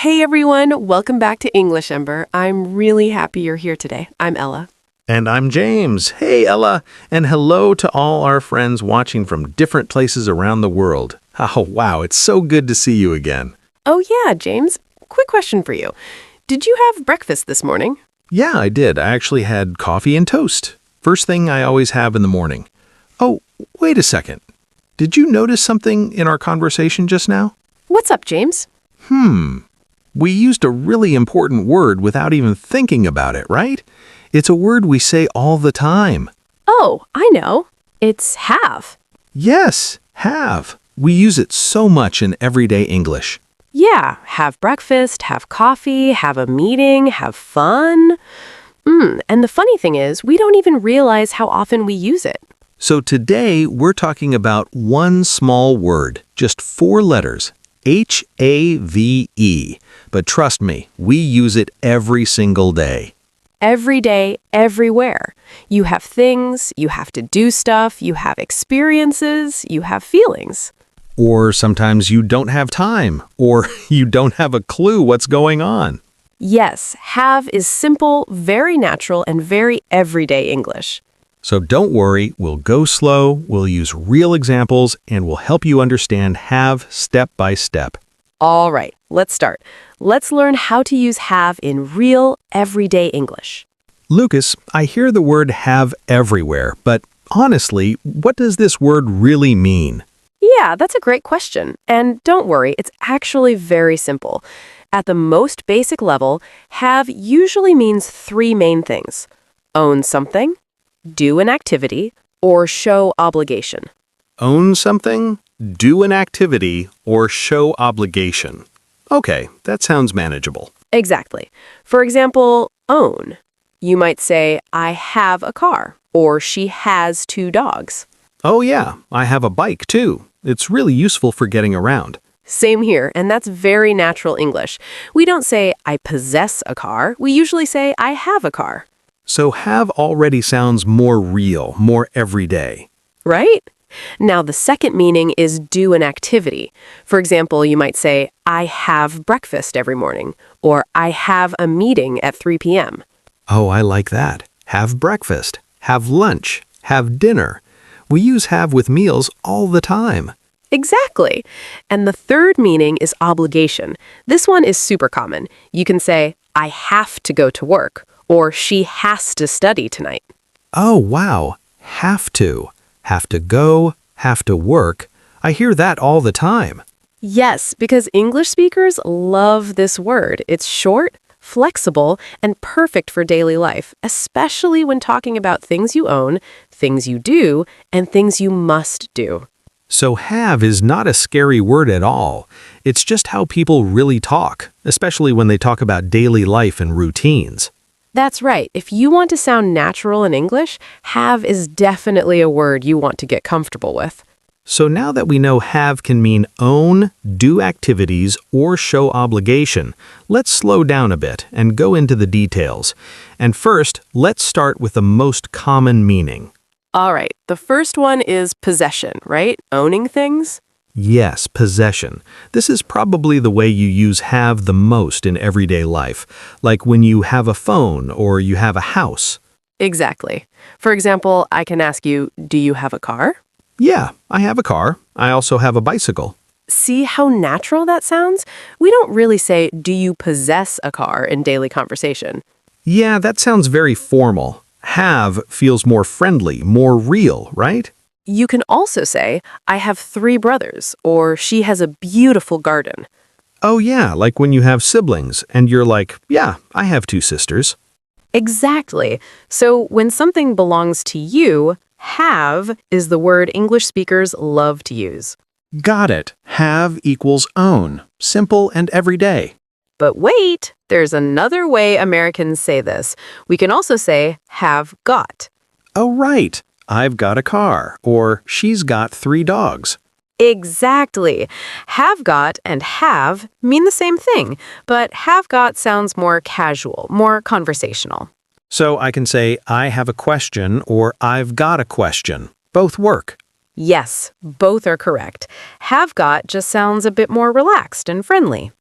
Hey everyone, welcome back to English Ember. I'm really happy you're here today. I'm Ella. And I'm James. Hey, Ella. And hello to all our friends watching from different places around the world. Oh, wow, it's so good to see you again. Oh yeah, James, quick question for you. Did you have breakfast this morning? Yeah, I did. I actually had coffee and toast. First thing I always have in the morning. Oh, wait a second. Did you notice something in our conversation just now? What's up, James? We used a really important word without even thinking about it, right? It's a word we say all the time. Oh, I know. It's have. Yes, have. We use it so much in everyday English. Yeah, have breakfast, have coffee, have a meeting, have fun. And the funny thing is, we don't even realize how often we use it. So today, we're talking about one small word, just 4 letters, H-A-V-E. But trust me, we use it every single day. Every day, everywhere. You have things, you have to do stuff, you have experiences, you have feelings. Or sometimes you don't have time, or you don't have a clue what's going on. Yes, have is simple, very natural, and very everyday English. So don't worry, we'll go slow, we'll use real examples, and we'll help you understand have step by step. All right, let's start. Let's learn how to use have in real, everyday English. Lucas, I hear the word have everywhere, but honestly, what does this word really mean? Yeah, that's a great question. And don't worry, it's actually very simple. At the most basic level, have usually means 3 main things: own something, do an activity, or show obligation. Own something, do an activity, or show obligation. Okay, that sounds manageable. Exactly. For example, own. You might say, I have a car, or she has 2 dogs. Oh yeah, I have a bike too. It's really useful for getting around. Same here, and that's very natural English. We don't say, I possess a car. We usually say, I have a car. So have already sounds more real, more everyday. Right? Now, the second meaning is do an activity. For example, you might say, I have breakfast every morning, or I have a meeting at 3 p.m. Oh, I like that. Have breakfast, have lunch, have dinner. We use have with meals all the time. Exactly. And the third meaning is obligation. This one is super common. You can say, I have to go to work, or she has to study tonight. Oh, wow. Have to. Have to go, have to work. I hear that all the time. Yes, because English speakers love this word. It's short, flexible, and perfect for daily life, especially when talking about things you own, things you do, and things you must do. So have is not a scary word at all. It's just how people really talk, especially when they talk about daily life and routines. That's right. If you want to sound natural in English, have is definitely a word you want to get comfortable with. So now that we know have can mean own, do activities, or show obligation, let's slow down a bit and go into the details. And first, let's start with the most common meaning. All right, the first one is possession, right? Owning things? Yes, possession. This is probably the way you use have the most in everyday life, like when you have a phone or you have a house. Exactly. For example, I can ask you, do you have a car? Yeah, I have a car. I also have a bicycle. See how natural that sounds? We don't really say, do you possess a car in daily conversation? Yeah, that sounds very formal. Have feels more friendly, more real, right? You can also say, I have 3 brothers, or she has a beautiful garden. Oh yeah, like when you have siblings and you're like, yeah, I have 2 sisters. Exactly. So when something belongs to you, have is the word English speakers love to use. Got it. Have equals own. Simple and everyday. But wait, there's another way Americans say this. We can also say have got. Oh right. I've got a car, or she's got 3 dogs. Exactly. Have got and have mean the same thing, but have got sounds more casual, more conversational. So I can say, I have a question, or I've got a question. Both work. Yes, both are correct. Have got just sounds a bit more relaxed and friendly.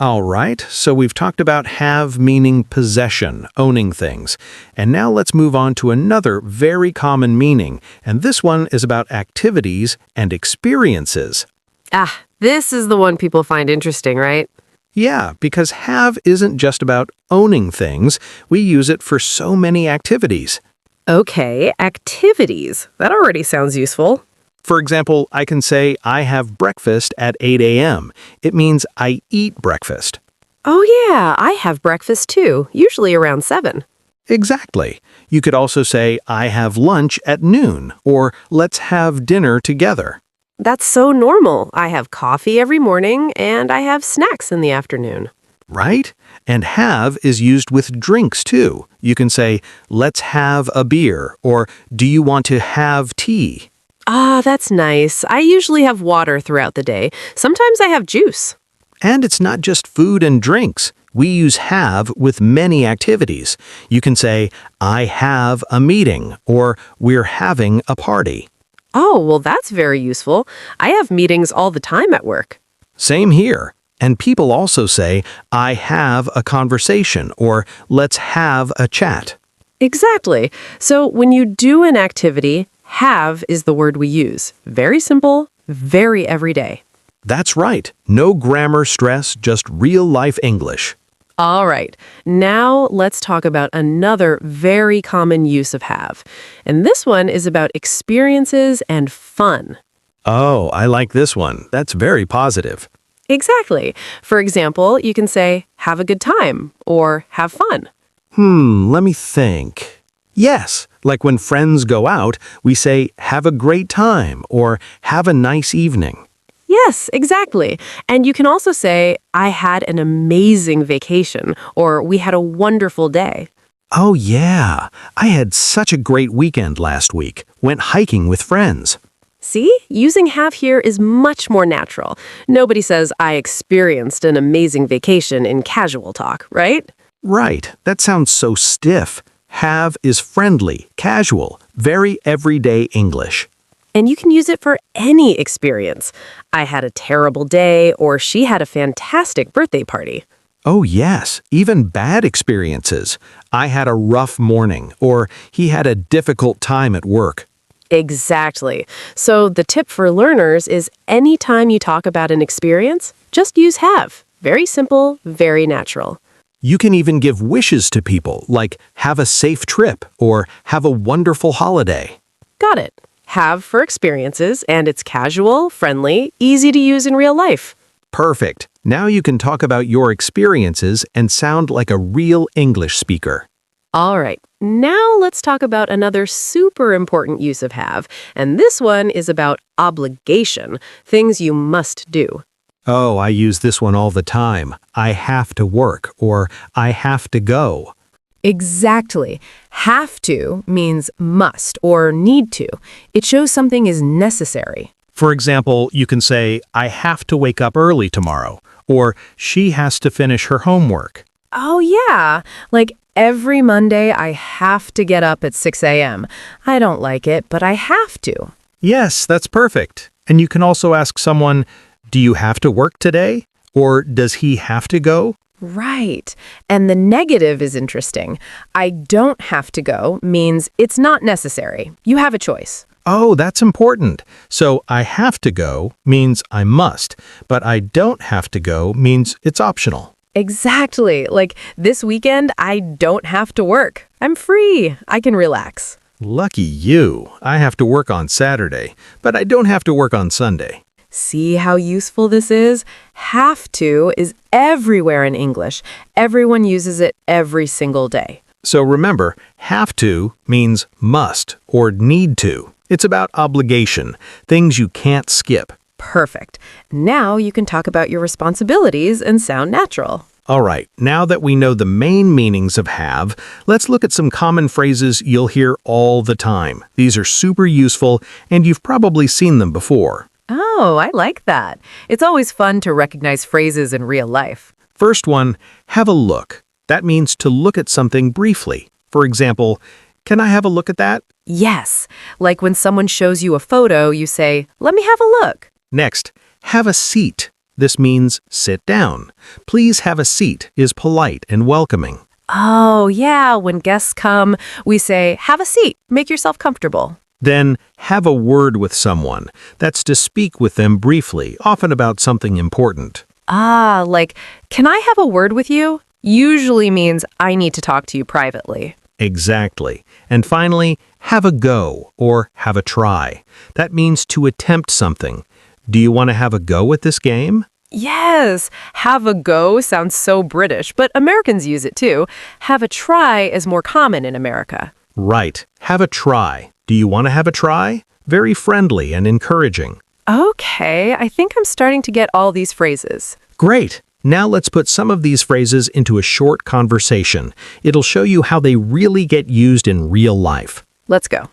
All right, so we've talked about have meaning possession, owning things. And now let's move on to another very common meaning, and this one is about activities and experiences. Ah, this is the one people find interesting, right? Yeah, because have isn't just about owning things, we use it for so many activities. Okay, activities. That already sounds useful. For example, I can say I have breakfast at 8 a.m. It means I eat breakfast. Oh yeah, I have breakfast too, usually around 7. Exactly. You could also say I have lunch at noon, or let's have dinner together. That's so normal. I have coffee every morning and I have snacks in the afternoon. Right? And have is used with drinks too. You can say, let's have a beer, or do you want to have tea? Ah, that's nice. I usually have water throughout the day. Sometimes I have juice. And it's not just food and drinks. We use have with many activities. You can say, I have a meeting, or we're having a party. Oh, well, that's very useful. I have meetings all the time at work. Same here. And people also say, I have a conversation, or let's have a chat. Exactly. So when you do an activity, have is the word we use. Very simple, very everyday. That's right. No grammar stress, just real-life English. All right, now let's talk about another very common use of have. And this one is about experiences and fun. Oh, I like this one. That's very positive. Exactly. For example, you can say, have a good time, or have fun. Let me think. Yes, like when friends go out, we say, have a great time, or have a nice evening. Yes, exactly. And you can also say, I had an amazing vacation, or we had a wonderful day. Oh yeah, I had such a great weekend last week. Went hiking with friends. See, using have here is much more natural. Nobody says, I experienced an amazing vacation in casual talk, right? Right, that sounds so stiff. Have is friendly, casual, very everyday English. And you can use it for any experience. I had a terrible day, or she had a fantastic birthday party. Oh yes, even bad experiences. I had a rough morning, or he had a difficult time at work. Exactly. So the tip for learners is anytime you talk about an experience, just use have. Very simple, very natural. You can even give wishes to people, like have a safe trip or have a wonderful holiday. Got it. Have for experiences, and it's casual, friendly, easy to use in real life. Perfect. Now you can talk about your experiences and sound like a real English speaker. All right, now let's talk about another super important use of have, and this one is about obligation, things you must do. Oh, I use this one all the time. I have to work, or I have to go. Exactly. Have to means must or need to. It shows something is necessary. For example, you can say, I have to wake up early tomorrow, or she has to finish her homework. Oh, yeah. Like every Monday, I have to get up at 6 a.m. I don't like it, but I have to. Yes, that's perfect. And you can also ask someone, do you have to work today? Or does he have to go? Right. And the negative is interesting. I don't have to go means it's not necessary. You have a choice. Oh, that's important. So I have to go means I must, but I don't have to go means it's optional. Exactly. Like this weekend, I don't have to work. I'm free. I can relax. Lucky you. I have to work on Saturday, but I don't have to work on Sunday. See how useful this is? Have to is everywhere in English. Everyone uses it every single day. So remember, have to means must or need to. It's about obligation, things you can't skip. Perfect. Now you can talk about your responsibilities and sound natural. All right, now that we know the main meanings of have, let's look at some common phrases you'll hear all the time. These are super useful, and you've probably seen them before. Oh, I like that. It's always fun to recognize phrases in real life. First one, have a look. That means to look at something briefly. For example, can I have a look at that? Yes. Like when someone shows you a photo, you say, let me have a look. Next, have a seat. This means sit down. Please have a seat is polite and welcoming. Oh, yeah, when guests come, we say, have a seat, make yourself comfortable. Then, have a word with someone. That's to speak with them briefly, often about something important. Ah, like, can I have a word with you? Usually means I need to talk to you privately. Exactly. And finally, have a go or have a try. That means to attempt something. Do you want to have a go at this game? Yes, have a go sounds so British, but Americans use it too. Have a try is more common in America. Right. Have a try. Do you want to have a try? Very friendly and encouraging. Okay, I think I'm starting to get all these phrases. Great. Now let's put some of these phrases into a short conversation. It'll show you how they really get used in real life. Let's go.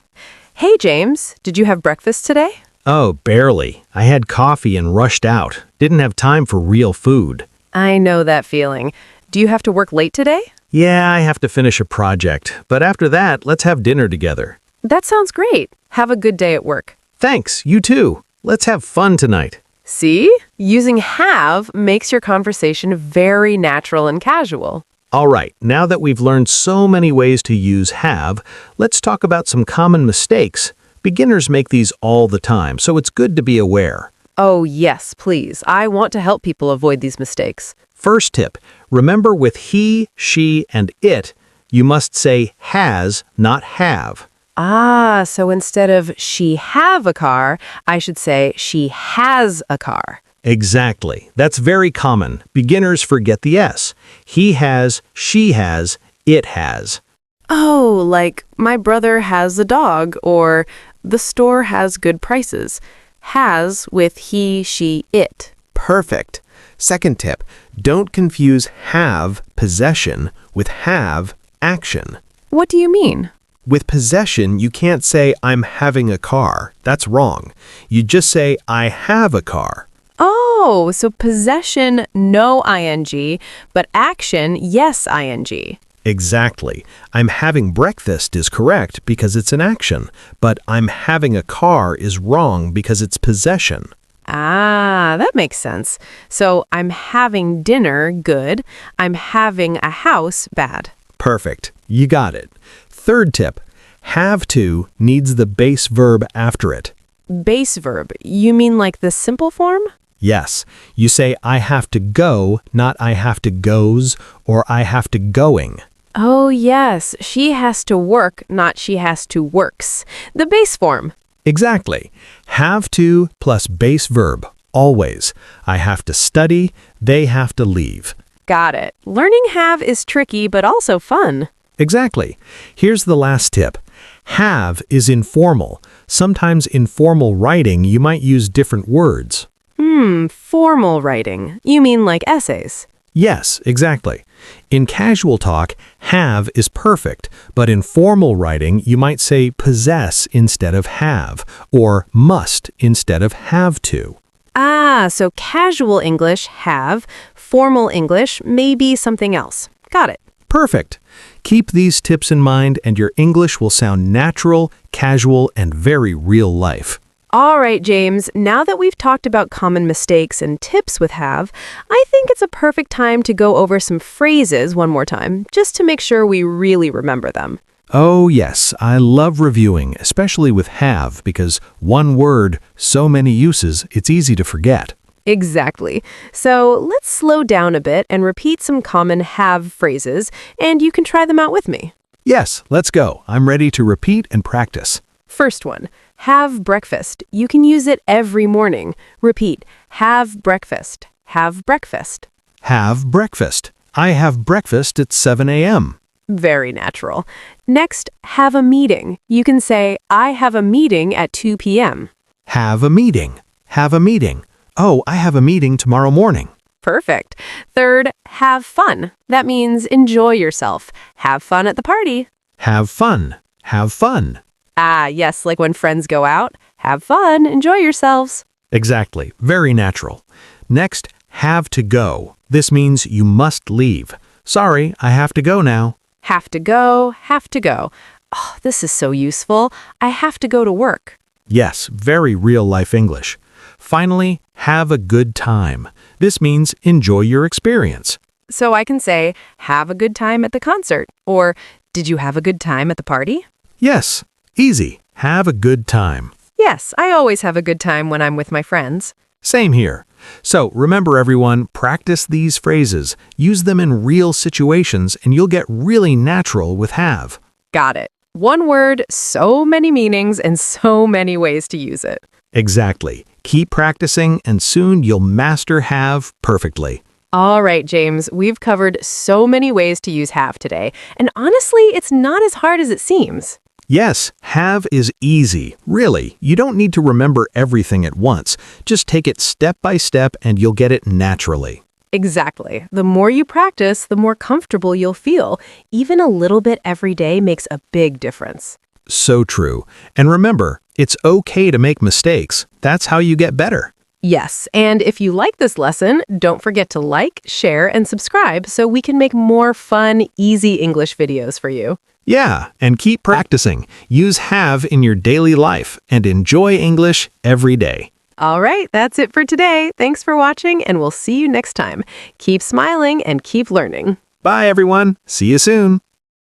Hey, James, did you have breakfast today? Oh, barely. I had coffee and rushed out. Didn't have time for real food. I know that feeling. Do you have to work late today? Yeah, I have to finish a project. But after that, let's have dinner together. That sounds great. Have a good day at work. Thanks, you too. Let's have fun tonight. See? Using have makes your conversation very natural and casual. All right, now that we've learned so many ways to use have, let's talk about some common mistakes. Beginners make these all the time, so it's good to be aware. Oh, yes, please. I want to help people avoid these mistakes. First tip, remember with he, she, and it, you must say has, not have. Ah, so instead of she have a car, I should say she has a car. Exactly. That's very common. Beginners forget the S. He has, she has, it has. Oh, like my brother has a dog or the store has good prices. Has with he, she, it. Perfect. Second tip, don't confuse have, possession, with have, action. What do you mean? With possession, you can't say, I'm having a car. That's wrong. You just say, I have a car. Oh, so possession, no ing, but action, yes ing. Exactly. I'm having breakfast is correct because it's an action, but I'm having a car is wrong because it's possession. Ah, that makes sense. So I'm having dinner, good. I'm having a house, bad. Perfect. You got it. Third tip, have to needs the base verb after it. Base verb, you mean like the simple form? Yes, you say I have to go, not I have to goes or I have to going. Oh, yes. She has to work, not she has to works. The base form. Exactly. Have to plus base verb, always. I have to study, they have to leave. Got it. Learning have is tricky, but also fun. Exactly. Here's the last tip. Have is informal. Sometimes in formal writing, you might use different words. Formal writing. You mean like essays? Yes, exactly. In casual talk, have is perfect, but in formal writing, you might say possess instead of have, or must instead of have to. Ah, so casual English, have. Formal English, maybe something else. Got it. Perfect. Keep these tips in mind and your English will sound natural, casual, and very real life. All right, James, now that we've talked about common mistakes and tips with have, I think it's a perfect time to go over some phrases one more time, just to make sure we really remember them. Oh yes, I love reviewing, especially with have, because one word, so many uses, it's easy to forget. Exactly. So let's slow down a bit and repeat some common have phrases, and you can try them out with me. Yes, let's go. I'm ready to repeat and practice. First one, have breakfast. You can use it every morning. Repeat, have breakfast. Have breakfast. Have breakfast. I have breakfast at 7 a.m. Very natural. Next, have a meeting. You can say, I have a meeting at 2 p.m. Have a meeting. Have a meeting. Oh, I have a meeting tomorrow morning. Perfect. Third, have fun. That means enjoy yourself. Have fun at the party. Have fun. Have fun. Ah, yes, like when friends go out. Have fun. Enjoy yourselves. Exactly. Very natural. Next, have to go. This means you must leave. Sorry, I have to go now. Have to go. Have to go. Oh, this is so useful. I have to go to work. Yes, very real-life English. Finally, have a good time. This means enjoy your experience. So I can say, have a good time at the concert, or did you have a good time at the party? Yes, easy. Have a good time. Yes, I always have a good time when I'm with my friends. Same here. So remember everyone, practice these phrases. Use them in real situations and you'll get really natural with have. Got it. One word, so many meanings, and so many ways to use it. Exactly. Keep practicing and soon you'll master have perfectly. All right, James, we've covered so many ways to use have today, and honestly, it's not as hard as it seems. Yes, have is easy. Really, you don't need to remember everything at once. Just take it step by step and you'll get it naturally. Exactly. The more you practice, the more comfortable you'll feel. Even a little bit every day makes a big difference. So true. And remember, it's okay to make mistakes. That's how you get better. Yes, and if you like this lesson, don't forget to like, share, and subscribe so we can make more fun, easy English videos for you. Yeah, and keep practicing. Use have in your daily life and enjoy English every day. All right, that's it for today. Thanks for watching, and we'll see you next time. Keep smiling and keep learning. Bye, everyone. See you soon.